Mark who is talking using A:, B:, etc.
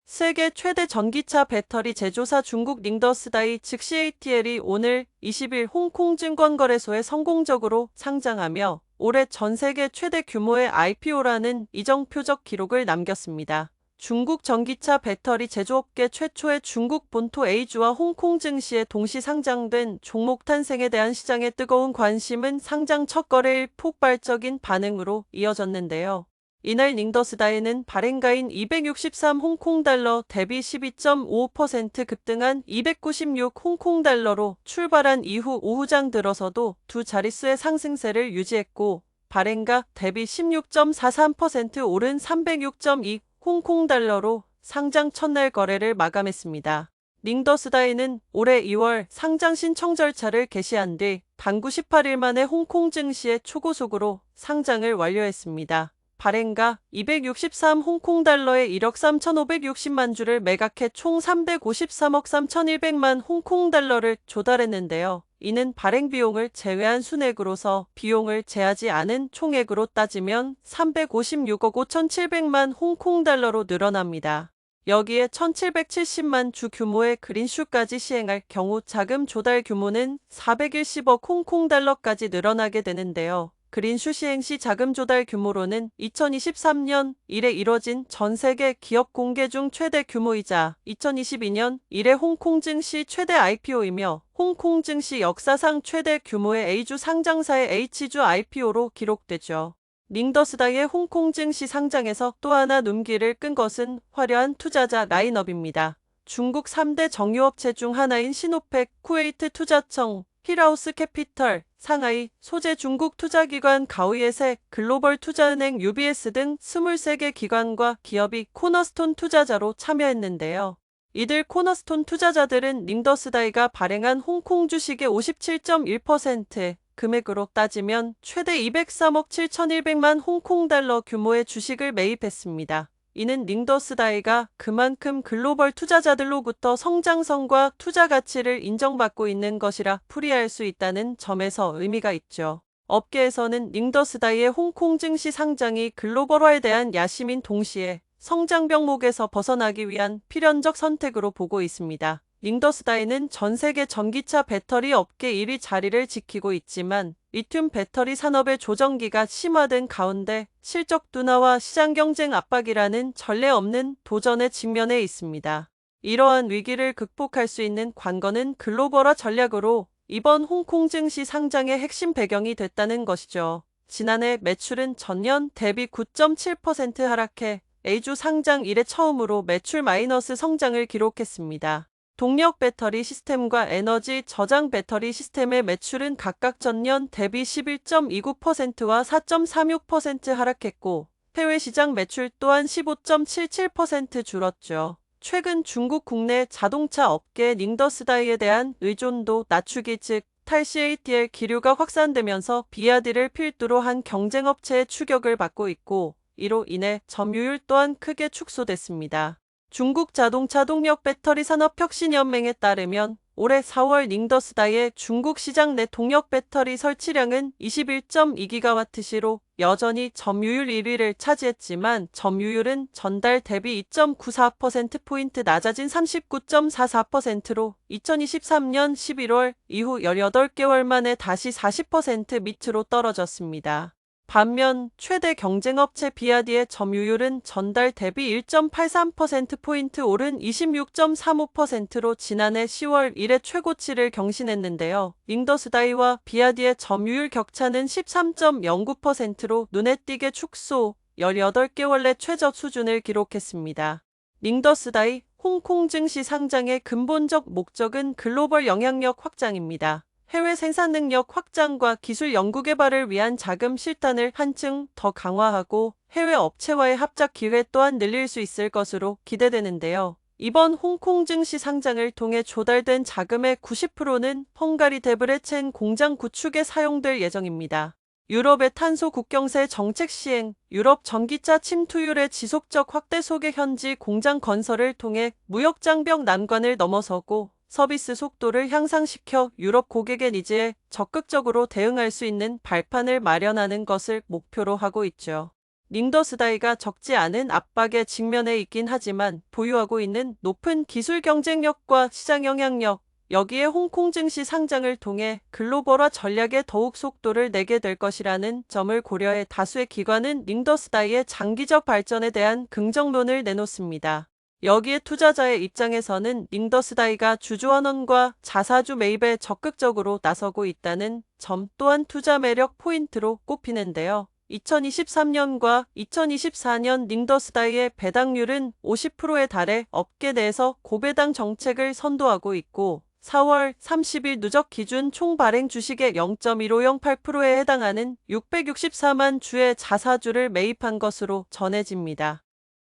A: 세계 최대 전기차 배터리 제조사 중국 닝더스다이 즉 CATL이 오늘 20일 홍콩 증권거래소에 성공적으로 상장하며 올해 전 세계 최대 규모의 IPO라는 이정표적 기록을 남겼습니다. 중국 전기차 배터리 제조업계 최초의 중국 본토 A주와 홍콩 증시에 동시 상장된 종목 탄생에 대한 시장의 뜨거운 관심은 상장 첫 거래일 폭발적인 반응으로 이어졌는데요. 이날 닝더스다이는 발행가인 263 홍콩달러 대비 12.55% 급등한 296 홍콩달러로 출발한 이후 오후장 들어서도 두 자릿수의 상승세를 유지했고 발행가 대비 16.43% 오른 306.2 홍콩달러로 상장 첫날 거래를 마감했습니다. 닝더스다이는 올해 2월 상장 신청 절차를 개시한 뒤 단구 18일 만에 홍콩 증시의 초고속으로 상장을 완료했습니다. 발행가 263 홍콩달러의 1억 3,560만 주를 매각해 총 353억 3,100만 홍콩달러를 조달했는데요. 이는 발행 비용을 제외한 순액으로서 비용을 제하지 않은 총액으로 따지면 356억 5,700만 홍콩달러로 늘어납니다. 여기에 1,770만 주 규모의 그린슈까지 시행할 경우 자금 조달 규모는 410억 홍콩달러까지 늘어나게 되는데요. 그린슈 시행 시 자금 조달 규모로는 2023년 이래 이뤄진 전 세계 기업 공개 중 최대 규모이자 2022년 이래 홍콩 증시 최대 IPO이며 홍콩 증시 역사상 최대 규모의 A주 상장사의 H주 IPO로 기록되죠. 닝더스다이의 홍콩 증시 상장에서 또 하나 눈길을 끈 것은 화려한 투자자 라인업입니다. 중국 3대 정유업체 중 하나인 시노펙, 쿠웨이트 투자청, 힐하우스 캐피털, 상하이, 소재 중국 투자기관 가오이에셋, 글로벌 투자은행 UBS 등 23개 기관과 기업이 코너스톤 투자자로 참여했는데요. 이들 코너스톤 투자자들은 닝더스다이가 발행한 홍콩 주식의 57.1%, 금액으로 따지면 최대 203억 7,100만 홍콩달러 규모의 주식을 매입했습니다. 이는 닝더스다이가 그만큼 글로벌 투자자들로부터 성장성과 투자 가치를 인정받고 있는 것이라 풀이할 수 있다는 점에서 의미가 있죠. 업계에서는 닝더스다이의 홍콩 증시 상장이 글로벌화에 대한 야심인 동시에 성장 병목에서 벗어나기 위한 필연적 선택으로 보고 있습니다. 닝더스다이는 전 세계 전기차 배터리 업계 1위 자리를 지키고 있지만 리튬 배터리 산업의 조정기가 심화된 가운데 실적 둔화와 시장 경쟁 압박이라는 전례 없는 도전에 직면해 있습니다. 이러한 위기를 극복할 수 있는 관건은 글로벌화 전략으로 이번 홍콩 증시 상장의 핵심 배경이 됐다는 것이죠. 지난해 매출은 전년 대비 9.7% 하락해 A주 상장 이래 처음으로 매출 마이너스 성장을 기록했습니다. 동력 배터리 시스템과 에너지 저장 배터리 시스템의 매출은 각각 전년 대비 11.29%와 4.36% 하락했고 해외 시장 매출 또한 15.77% 줄었죠. 최근 중국 국내 자동차 업계 닝더스다이에 대한 의존도 낮추기 즉 탈CATL 기류가 확산되면서 비아디를 필두로 한 경쟁업체의 추격을 받고 있고 이로 인해 점유율 또한 크게 축소됐습니다. 중국 자동차 동력 배터리 산업혁신연맹에 따르면 올해 4월 닝더스다이의 중국 시장 내 동력 배터리 설치량은 21.2GW시로 여전히 점유율 1위를 차지했지만 점유율은 전달 대비 2.94%포인트 낮아진 39.44%로 2023년 11월 이후 18개월 만에 다시 40% 밑으로 떨어졌습니다. 반면 최대 경쟁업체 비아디의 점유율은 전달 대비 1.83%포인트 오른 26.35%로 지난해 10월 이래 최고치를 경신했는데요. 닝더스다이와 비아디의 점유율 격차는 13.09%로 눈에 띄게 축소, 18개월 내 최저 수준을 기록했습니다. 닝더스다이 홍콩 증시 상장의 근본적 목적은 글로벌 영향력 확장입니다. 해외 생산 능력 확장과 기술 연구개발을 위한 자금 실탄을 한층 더 강화하고 해외 업체와의 합작 기회 또한 늘릴 수 있을 것으로 기대되는데요. 이번 홍콩 증시 상장을 통해 조달된 자금의 90%는 헝가리 데브레첸 공장 구축에 사용될 예정입니다. 유럽의 탄소 국경세 정책 시행, 유럽 전기차 침투율의 지속적 확대 속에 현지 공장 건설을 통해 무역 장벽 난관을 넘어서고 서비스 속도를 향상시켜 유럽 고객의 니즈에 적극적으로 대응할 수 있는 발판을 마련하는 것을 목표로 하고 있죠. 닝더스다이가 적지 않은 압박에 직면해 있긴 하지만 보유하고 있는 높은 기술 경쟁력과 시장 영향력, 여기에 홍콩 증시 상장을 통해 글로벌화 전략에 더욱 속도를 내게 될 것이라는 점을 고려해 다수의 기관은 닝더스다이의 장기적 발전에 대한 긍정론을 내놓습니다. 여기에 투자자의 입장에서는 닝더스다이가 주주환원과 자사주 매입에 적극적으로 나서고 있다는 점 또한 투자 매력 포인트로 꼽히는데요. 2023년과 2024년 닝더스다이의 배당률은 50%에 달해 업계 내에서 고배당 정책을 선도하고 있고 4월 30일 누적 기준 총 발행 주식의 0.1508%에 해당하는 664만 주의 자사주를 매입한 것으로 전해집니다.